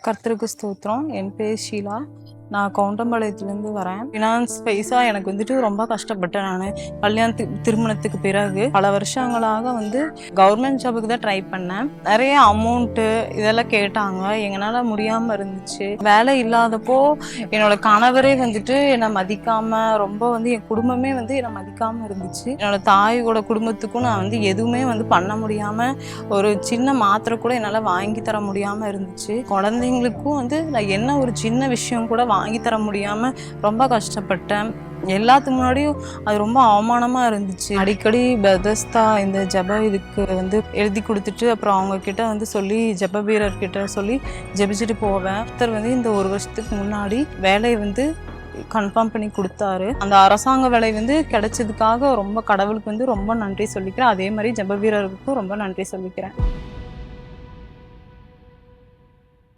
கர்த்தருக்கு ஸ்தோத்திரம். என் பேர் ஷீலா. நான் கவுண்டம்பாளையத்துலேருந்து வரேன். ஃபினான்ஸ் வைஸாக எனக்கு வந்துட்டு ரொம்ப கஷ்டப்பட்டேன். நான் திருமணத்துக்கு பிறகு பல வருஷங்களாக கவர்மெண்ட் ஜாபுக்கு தான் ட்ரை பண்ணேன். நிறைய அமௌண்ட்டு இதெல்லாம் கேட்டாங்க. எங்களால் முடியாமல் இருந்துச்சு. வேலை இல்லாதப்போ என்னோட கணவரே என்னை மதிக்காமல் ரொம்ப என் குடும்பமே என்னை மதிக்காமல் இருந்துச்சு. என்னோட தாயோட குடும்பத்துக்கும் நான் எதுவுமே பண்ண முடியாமல், ஒரு சின்ன மாத்திரை கூட என்னால் வாங்கி தர முடியாமல் இருந்துச்சு. குழந்தைங்களுக்கும் நான் என்ன ஒரு சின்ன விஷயம் கூட வாங்கி தர முடியாமல் ரொம்ப கஷ்டப்பட்டேன். எல்லாத்துக்கு முன்னாடியும் அது ரொம்ப அவமானமாக இருந்துச்சு. அடிக்கடி பெதஸ்தா இந்த ஜெப இதுக்கு எழுதி கொடுத்துட்டு அப்புறம் அவங்க கிட்ட சொல்லி ஜெப வீரர்கிட்ட சொல்லி ஜெபிச்சுட்டு போவேன். ஒருத்தர் இந்த ஒரு வருஷத்துக்கு முன்னாடி வேலையை கன்ஃபார்ம் பண்ணி கொடுத்தாரு. அந்த அரசாங்க வேலை கிடைச்சதுக்காக ரொம்ப கடவுளுக்கு ரொம்ப நன்றி சொல்லிக்கிறேன். அதே மாதிரி ஜெப வீரருக்கும் ரொம்ப நன்றி சொல்லிக்கிறேன்.